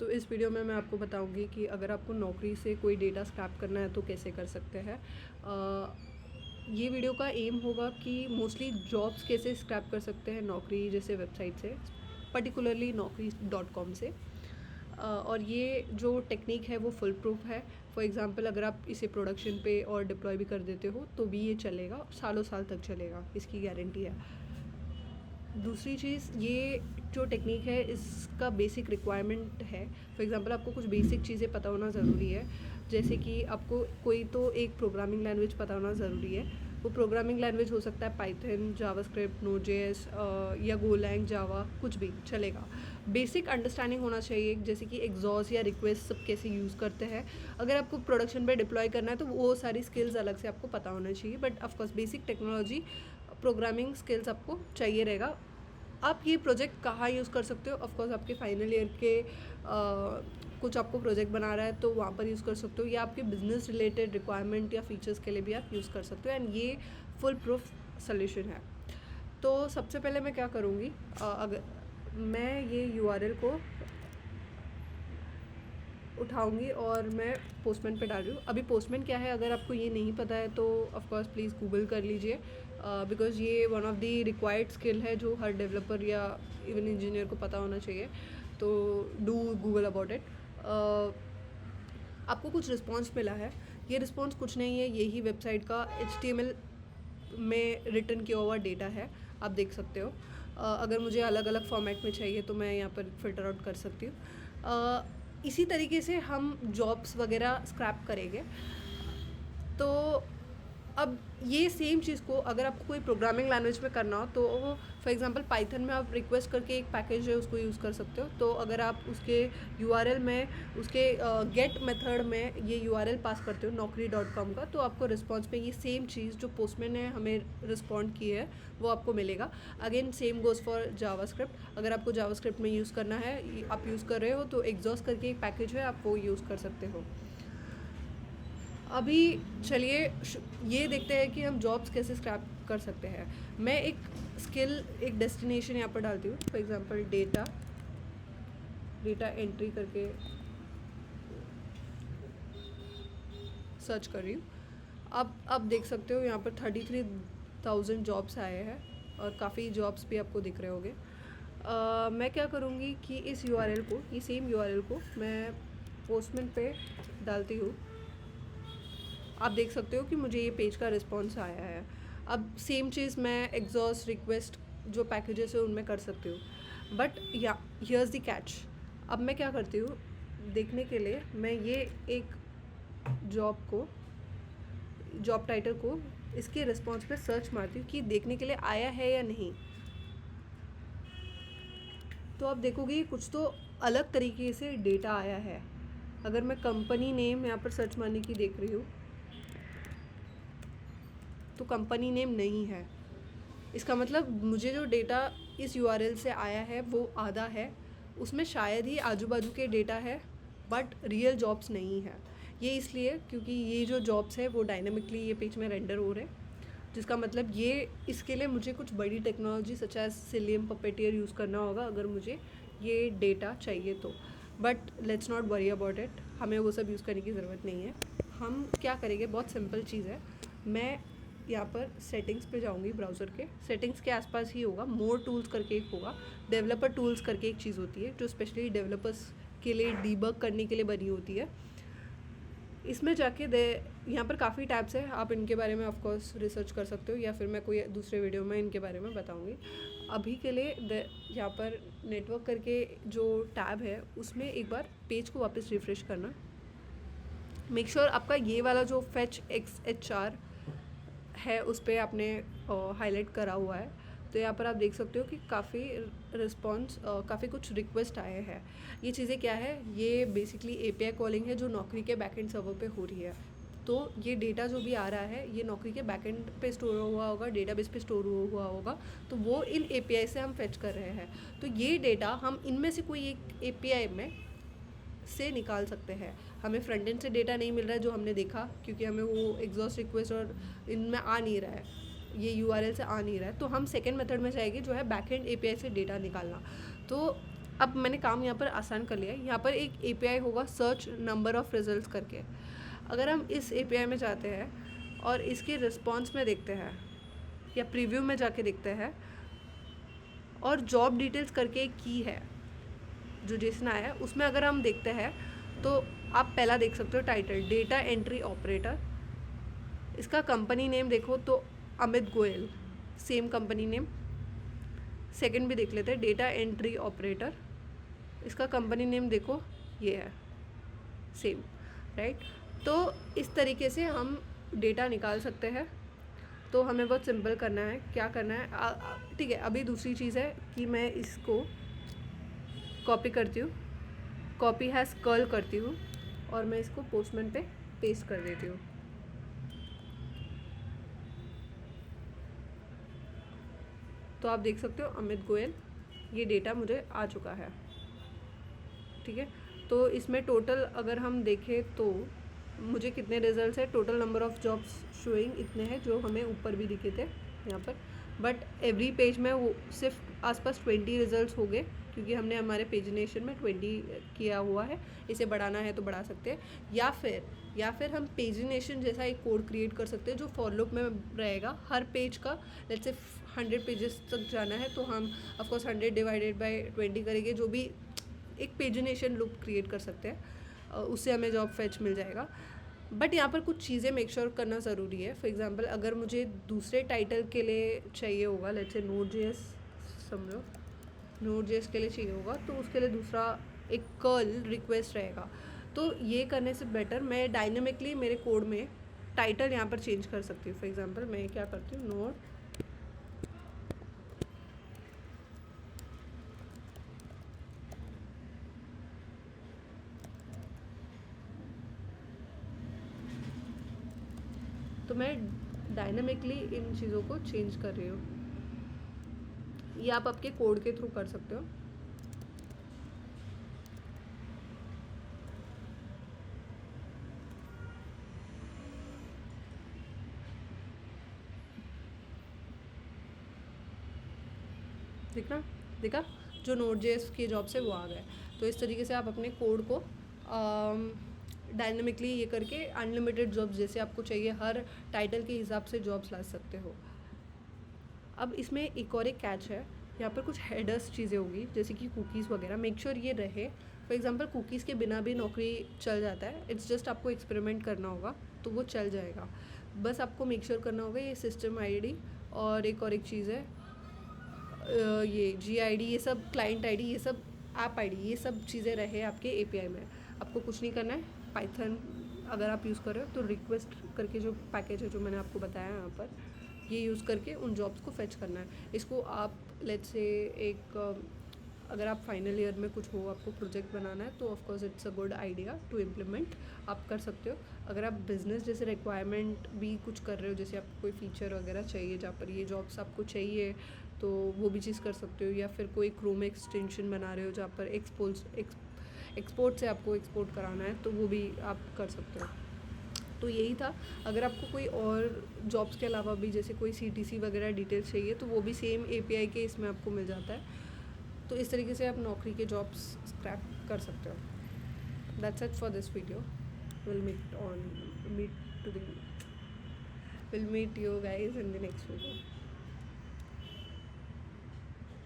तो इस वीडियो में मैं आपको बताऊंगी कि अगर आपको नौकरी से कोई डेटा स्क्रैप करना है तो कैसे कर सकते हैं। ये वीडियो का एम होगा कि मोस्टली जॉब्स कैसे स्क्रैप कर सकते हैं नौकरी जैसे वेबसाइट से, पर्टिकुलरली naukri.com से। और ये जो टेक्निक है वो फुल प्रूफ है। फॉर एग्ज़ाम्पल अगर आप इसे प्रोडक्शन पे और डिप्लॉय भी कर देते हो तो भी ये चलेगा, सालों साल तक चलेगा, इसकी गारंटी है। दूसरी चीज़, ये जो टेक्निक है इसका बेसिक रिक्वायरमेंट है। फॉर एग्ज़ाम्पल आपको कुछ बेसिक चीज़ें पता होना ज़रूरी है, जैसे कि आपको कोई तो एक प्रोग्रामिंग लैंग्वेज पता होना ज़रूरी है। वो प्रोग्रामिंग लैंग्वेज हो सकता है पाइथन, जावास्क्रिप्ट, नोड.जेएस या गोलैंग, जावा, कुछ भी चलेगा। बेसिक अंडरस्टैंडिंग होना चाहिए, जैसे कि एग्जॉस्ट या रिक्वेस्ट सब कैसे यूज़ करते हैं। अगर आपको प्रोडक्शन पे डिप्लॉय करना है तो वो सारी स्किल्स अलग से आपको पता होना चाहिए, but of course basic technology programming skills आपको चाहिए रहेगा। आप ये प्रोजेक्ट कहाँ यूज़ कर सकते हो? ऑफकोर्स आपके फाइनल ईयर के कुछ आपको प्रोजेक्ट बना रहा है तो वहाँ पर यूज़ कर सकते हो, या आपके बिजनेस रिलेटेड रिक्वायरमेंट या फीचर्स के लिए भी आप यूज़ कर सकते हो। एंड ये फुल प्रूफ सोल्यूशन है। तो सबसे पहले मैं क्या करूँगी, अगर मैं ये URL को उठाऊंगी और मैं पोस्टमैन पे डाल रही हूँ। अभी पोस्टमैन क्या है अगर आपको ये नहीं पता है तो ऑफकोर्स प्लीज़ गूगल कर लीजिए, बिकॉज़ ये one of the required skill है जो हर डेवलपर या इवन इंजीनियर को पता होना चाहिए। तो डू गूगल अबाउट इट। आपको कुछ रिस्पॉन्स मिला है। ये रिस्पॉन्स कुछ नहीं है, यही वेबसाइट का HTML में रिटर्न किया हुआ डेटा है, आप देख सकते हो। अगर मुझे अलग अलग फॉर्मेट में चाहिए तो मैं यहाँ पर फ़िल्टर आउट कर सकती हूँ। इसी तरीके से हम जॉब्स वगैरह स्क्रैप करेंगे। तो अब ये सेम चीज़ को अगर आपको कोई प्रोग्रामिंग लैंग्वेज में करना हो तो फॉर एग्जांपल पाइथन में आप रिक्वेस्ट करके एक पैकेज है उसको यूज़ कर सकते हो। तो अगर आप उसके URL में उसके गेट मेथड में ये URL पास करते हो naukri.com का, तो आपको रिस्पॉन्स में ये सेम चीज़ जो पोस्टमैन ने हमें रिस्पॉन्ड की है वो आपको मिलेगा। Again same goes for JavaScript. अगर आपको जावास्क्रिप्ट में यूज़ करना है, आप यूज़ कर रहे हो तो एग्जॉस्ट करके एक पैकेज है, आप वो यूज़ कर सकते हो। अभी चलिए ये देखते हैं कि हम जॉब्स कैसे स्क्रैप कर सकते हैं। मैं एक स्किल, एक डेस्टिनेशन यहाँ पर डालती हूँ। फॉर एग्जांपल डेटा एंट्री करके सर्च कर रही हूँ। अब देख सकते हो यहाँ पर 33,000 जॉब्स आए हैं और काफ़ी जॉब्स भी आपको दिख रहे होंगे। मैं क्या करूँगी कि इस URL को, ये सेम URL को मैं पोस्टमैन पे डालती हूँ। आप देख सकते हो कि मुझे ये पेज का रिस्पॉन्स आया है। अब सेम चीज़ मैं एग्जॉस्ट, रिक्वेस्ट जो पैकेजेस है उनमें कर सकती हूँ, बट या हियर्स द कैच। अब मैं क्या करती हूँ, देखने के लिए मैं ये एक जॉब टाइटल को इसके रिस्पॉन्स पे सर्च मारती हूँ कि देखने के लिए आया है या नहीं। तो आप देखोगे कुछ तो अलग तरीके से डेटा आया है। अगर मैं कंपनी नेम यहाँ पर सर्च मारने की देख रही हूँ तो कंपनी नेम नहीं है। इसका मतलब मुझे जो डेटा इस URL से आया है वो आधा है, उसमें शायद ही आजू बाजू के डेटा है, बट रियल जॉब्स नहीं है। ये इसलिए क्योंकि ये जो जॉब्स है वो डायनामिकली ये पेज में रेंडर हो रहे हैं, जिसका मतलब ये इसके लिए मुझे कुछ बड़ी technology such as Cilium, Puppeteer use करना होगा अगर मुझे ये डेटा चाहिए तो। But let's not worry about it, हमें वो सब यूज़ करने की ज़रूरत नहीं है। हम क्या करेंगे, बहुत सिंपल चीज़ है। मैं यहाँ पर सेटिंग्स पे जाऊँगी, ब्राउज़र के सेटिंग्स के आसपास ही होगा, मोर टूल्स करके एक होगा, डेवलपर टूल्स करके एक चीज़ होती है जो स्पेशली डेवलपर्स के लिए डीबग करने के लिए बनी होती है। इसमें जाके यहाँ पर काफ़ी टैब्स है, आप इनके बारे में ऑफकोर्स रिसर्च कर सकते हो या फिर मैं कोई दूसरे वीडियो में इनके बारे में बताऊँगी। अभी के लिए यहाँ पर नेटवर्क करके जो टैब है उसमें एक बार पेज को वापस रिफ़्रेश करना। मेक श्योर आपका ये वाला जो फेच XHR है उस पर आपने हाईलाइट करा हुआ है। तो यहाँ पर आप देख सकते हो कि काफ़ी रिस्पॉन्स, काफ़ी कुछ रिक्वेस्ट आए हैं। ये चीज़ें क्या है, ये बेसिकली API कॉलिंग है जो नौकरी के बैकएंड सर्वर पे हो रही है। तो ये डेटा जो भी आ रहा है ये नौकरी के बैकएंड पे स्टोर हुआ होगा, डेटाबेस पे स्टोर हुआ होगा, तो वो इन API से हम फेच कर रहे हैं। तो ये डेटा हम इनमें से कोई एक API में से निकाल सकते हैं। हमें फ्रंट एंड से डेटा नहीं मिल रहा है जो हमने देखा, क्योंकि हमें वो एग्जॉस्ट, रिक्वेस्ट और इनमें आ नहीं रहा है, ये URL से आ नहीं रहा है। तो हम सेकेंड मेथड में जाएंगे जो है बैकएंड API से डेटा निकालना। तो अब मैंने काम यहाँ पर आसान कर लिया है। यहाँ पर एक API होगा सर्च नंबर ऑफ़ रिजल्ट्स करके। अगर हम इस API में जाते हैं और इसके रिस्पॉन्स में देखते हैं या प्रीव्यू में जाके देखते हैं, और जॉब डिटेल्स करके एक की है जो जेसन आया है, उसमें अगर हम देखते हैं तो आप पहला देख सकते हो टाइटल डेटा एंट्री ऑपरेटर। इसका कंपनी नेम देखो तो Amit Goyal, same company name. Second भी देख लेते हैं, डेटा एंट्री ऑपरेटर। इसका कंपनी नेम देखो, ये है सेम, राइट। तो इस तरीके से हम डेटा निकाल सकते हैं। तो हमें बहुत सिंपल करना है, क्या करना है, ठीक है। अभी दूसरी चीज़ है कि मैं इसको कॉपी करती हूँ, कॉपी हैज़ कर्ल करती हूँ और मैं इसको पोस्टमैन पे पेस्ट कर देती हूँ। तो आप देख सकते हो अमित गोयल, ये डेटा मुझे आ चुका है, ठीक है। तो इसमें टोटल अगर हम देखें तो मुझे कितने रिजल्ट्स है, total number of jobs showing इतने हैं जो हमें ऊपर भी दिखे थे यहाँ पर। बट एवरी पेज में वो सिर्फ आसपास 20 रिजल्ट्स हो गए, क्योंकि हमने हमारे पेजिनेशन में 20 किया हुआ है। इसे बढ़ाना है तो बढ़ा सकते हैं, या फिर हम पेजिनेशन जैसा एक कोड क्रिएट कर सकते हैं जो फॉर लूप में रहेगा। हर पेज का लेट्स से 100 पेजेस तक जाना है तो हम ऑफकोर्स 100 डिवाइडेड बाई 20 करेंगे, जो भी एक पेजिनेशन लूप क्रिएट कर सकते हैं। उससे हमें जॉब फेच मिल जाएगा। बट यहाँ पर कुछ चीज़ें मेक श्योर करना ज़रूरी है। फॉर एग्जांपल अगर मुझे दूसरे टाइटल के लिए चाहिए होगा, लेट्स से Node.js, समझो Node.js के लिए चाहिए होगा, तो उसके लिए दूसरा एक कर्ल रिक्वेस्ट रहेगा। तो ये करने से बेटर मैं डायनेमिकली मेरे कोड में टाइटल यहाँ पर चेंज कर सकती हूँ। फॉर एग्जांपल मैं क्या करती हूँ, नोड तो मैं डायनेमिकली इन चीज़ों को चेंज कर रही हूँ। ये आप आपके कोड के थ्रू कर सकते हो। देखा जो Node.js की जॉब से वो आ गए। तो इस तरीके से आप अपने कोड को डायनेमिकली ये करके अनलिमिटेड जॉब्स जैसे आपको चाहिए हर टाइटल के हिसाब से जॉब्स ला सकते हो। अब इसमें एक और एक कैच है, यहाँ पर कुछ हेडर्स चीज़ें होगी जैसे कि कुकीज़ वगैरह, मेक श्योर ये रहे। फॉर एग्जांपल कुकीज़ के बिना भी नौकरी चल जाता है, इट्स जस्ट आपको एक्सपेरिमेंट करना होगा तो वो चल जाएगा। बस आपको मेक श्योर करना होगा ये सिस्टम ID और एक चीज़ है ये GID, ये सब क्लाइंट ID, ये सब ऐप ID, ये सब चीज़ें रहे आपके API में। आपको कुछ नहीं करना है। पाइथन अगर आप यूज़ कर रहे हो तो रिक्वेस्ट करके जो पैकेज है जो मैंने आपको बताया यहाँ पर, ये यूज़ करके उन जॉब्स को फेच करना है। इसको आप लेट्स से एक अगर आप फाइनल ईयर में कुछ हो, आपको प्रोजेक्ट बनाना है तो of course it's a good idea to implement, आप कर सकते हो। अगर आप बिज़नेस जैसे रिक्वायरमेंट भी कुछ कर रहे हो, जैसे आपको कोई फीचर वगैरह चाहिए जहाँ पर ये जॉब्स आपको चाहिए, तो वो भी चीज़ कर सकते हो। या फिर कोई क्रोम एक्सटेंशन बना रहे हो जहाँ पर एक्सपोर्ट से आपको एक्सपोर्ट कराना है, तो वो भी आप कर सकते हो। तो यही था। अगर आपको कोई और जॉब्स के अलावा भी जैसे कोई CTC वगैरह डिटेल्स चाहिए तो वो भी सेम API के इसमें आपको मिल जाता है। तो इस तरीके से आप नौकरी के जॉब्स स्क्रैप कर सकते हो। That's it for this video. Will meet you guys in the next video.